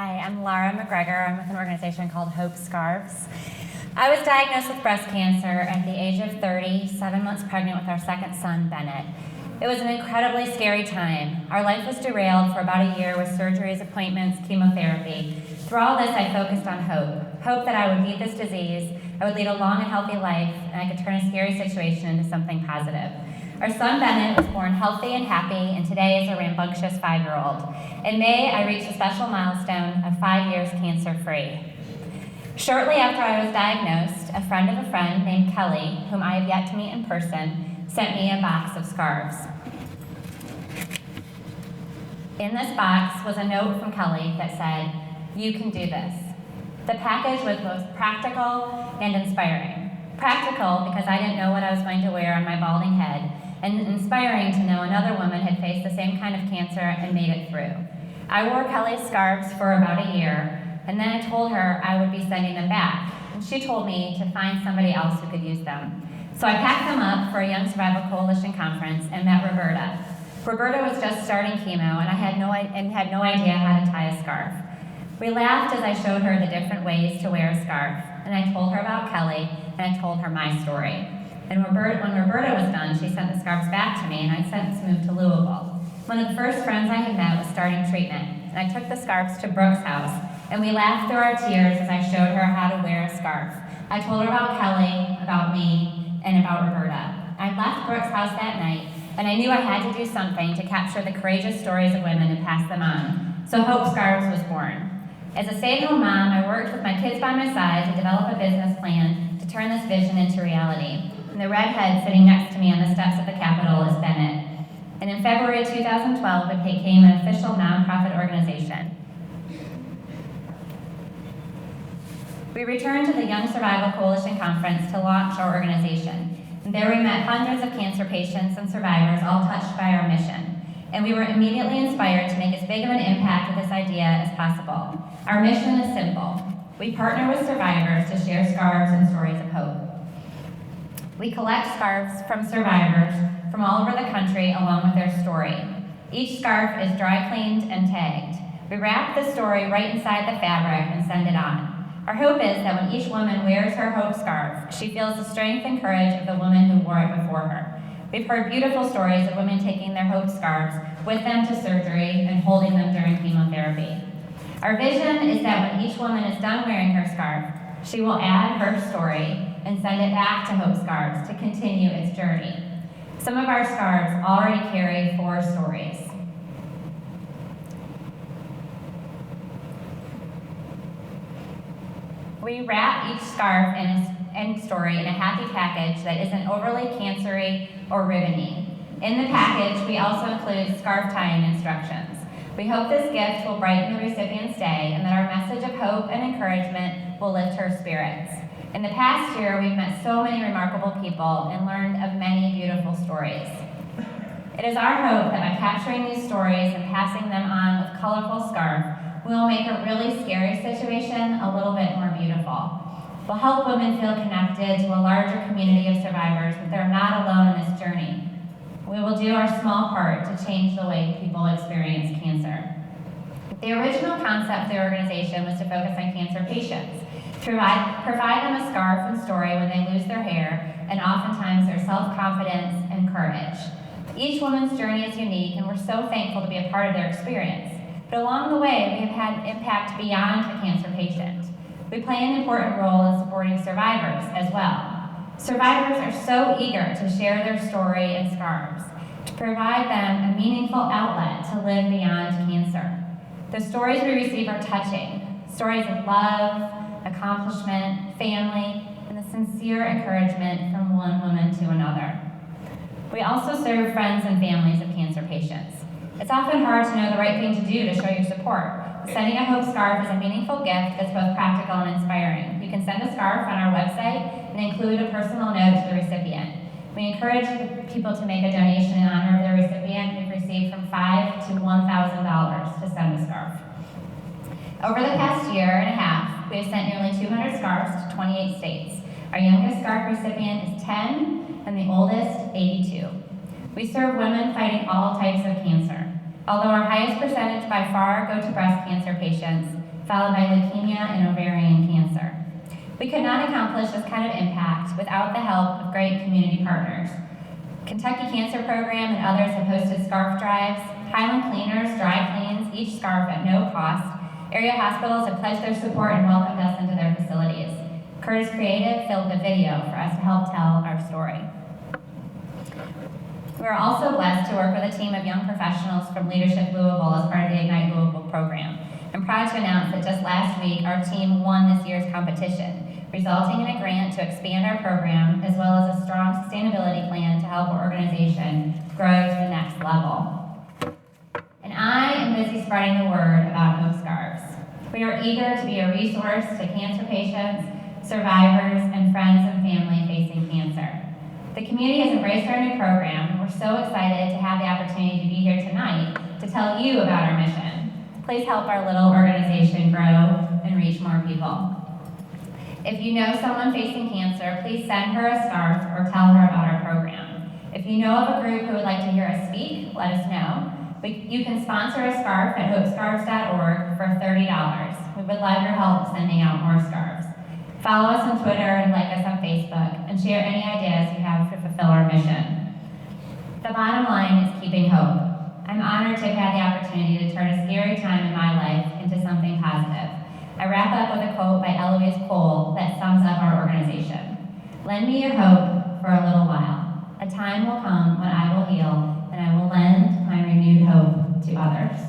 Hi, I'm Lara MacGregor. I'm with an organization called Hope Scarves. I was diagnosed with breast cancer at the age of 30, 7 months pregnant with our second son, Bennett. It was an incredibly scary time. Our life was derailed for about a year with surgeries, appointments, chemotherapy. Through all this, I focused on hope. Hope that I would beat this disease, I would lead a long and healthy life, and I could turn a scary situation into something positive. Our son Bennett was born healthy and happy, and today is a rambunctious 5-year-old. In May, I reached a special milestone of 5 years cancer-free. Shortly after I was diagnosed, a friend of a friend named Kelly, whom I have yet to meet in person, sent me a box of scarves. In this box was a note from Kelly that said, "You can do this." The package was both practical and inspiring. Practical because I didn't know what I was going to wear on my balding head, and inspiring to know another woman had faced the same kind of cancer and made it through. I wore Kelly's scarves for about a year, and then I told her I would be sending them back, and she told me to find somebody else who could use them. So I packed them up for a Young Survival Coalition conference and met Roberta. Roberta was just starting chemo, and I had no idea how to tie a scarf. We laughed as I showed her the different ways to wear a scarf, and I told her about Kelly, and I told her my story. And when Roberta was done, she sent the scarves back to me, and I sent to move to Louisville. One of the first friends I had met was starting treatment, and I took the scarves to Brooke's house, and we laughed through our tears as I showed her how to wear a scarf. I told her about Kelly, about me, and about Roberta. I left Brooke's house that night, and I knew I had to do something to capture the courageous stories of women and pass them on. So Hope Scarves was born. As a stay-at-home mom, I worked with my kids by my side to develop a business plan to turn this vision into reality. And the redhead sitting next to me on the steps of the Capitol is Bennett. And in February 2012, it became an official nonprofit organization. We returned to the Young Survival Coalition Conference to launch our organization. And there we met hundreds of cancer patients and survivors, all touched by our mission. And we were immediately inspired to make as big of an impact with this idea as possible. Our mission is simple. We partner with survivors to share scarves and stories of hope. We collect scarves from survivors from all over the country along with their story. Each scarf is dry cleaned and tagged. We wrap the story right inside the fabric and send it on. Our hope is that when each woman wears her hope scarf, she feels the strength and courage of the woman who wore it before her. We've heard beautiful stories of women taking their hope scarves with them to surgery and holding them during chemotherapy. Our vision is that when each woman is done wearing her scarf, she will add her story and send it back to Hope Scarves to continue its journey. Some of our scarves already carry 4 stories. We wrap each scarf and story in a happy package that isn't overly cancery or ribbony. In the package, we also include scarf tying instructions. We hope this gift will brighten the recipient's day and that our message of hope and encouragement will lift her spirits. In the past year, we've met so many remarkable people and learned of many beautiful stories. It is our hope that by capturing these stories and passing them on with colorful scarf, we will make a really scary situation a little bit more beautiful. We'll help women feel connected to a larger community of survivors that they're not alone in this journey. We will do our small part to change the way people experience cancer. The original concept of the organization was to focus on cancer patients, to provide them a scarf and story when they lose their hair, and oftentimes their self-confidence and courage. Each woman's journey is unique, and we're so thankful to be a part of their experience. But along the way, we have had impact beyond the cancer patient. We play an important role in supporting survivors as well. Survivors are so eager to share their story and scarves, to provide them a meaningful outlet to live beyond cancer. The stories we receive are touching, stories of love, accomplishment, family, and the sincere encouragement from one woman to another. We also serve friends and families of cancer patients. It's often hard to know the right thing to do to show your support. Sending a hope scarf is a meaningful gift that's both practical and inspiring. You can send a scarf on our website and include a personal note to the recipient. We encourage people to make a donation in honor of their recipient. We've received from $5 to $1,000 to send a scarf. Over the past year and a half, we have sent nearly 200 scarves to 28 states. Our youngest scarf recipient is 10, and the oldest, 82. We serve women fighting all types of cancer. Although our highest percentage by far go to breast cancer patients, followed by leukemia and ovarian cancer. We could not accomplish this kind of impact without the help of great community partners. Kentucky Cancer Program and others have hosted scarf drives. Highland Cleaners dry cleans each scarf at no cost. Area hospitals have pledged their support and welcomed us into their facilities. Curtis Creative filmed a video for us to help tell our story. We are also blessed to work with a team of young professionals from Leadership Louisville as part of the Ignite Louisville program. I'm proud to announce that just last week, our team won this year's competition, resulting in a grant to expand our program, as well as a strong sustainability plan to help our organization grow to the next level. And I am busy spreading the word about Hope Scarves. We are eager to be a resource to cancer patients, survivors, and friends and family facing cancer. The community has embraced our new program. We're so excited to have the opportunity to be here tonight to tell you about our mission. Please help our little organization grow and reach more people. If you know someone facing cancer, please send her a scarf or tell her about our program. If you know of a group who would like to hear us speak, let us know. You can sponsor a scarf at hopescarves.org for $30. We would love your help sending out more scarves. Follow us on Twitter and like us on Facebook, and share any ideas you have to fulfill our mission. The bottom line is keeping hope. I'm honored to have had the opportunity to turn a scary time in my life into something positive. I wrap up with a quote by Eloise Cole that sums up our organization. Lend me your hope for a little while. A time will come when I will heal, and I will lend my renewed hope to others.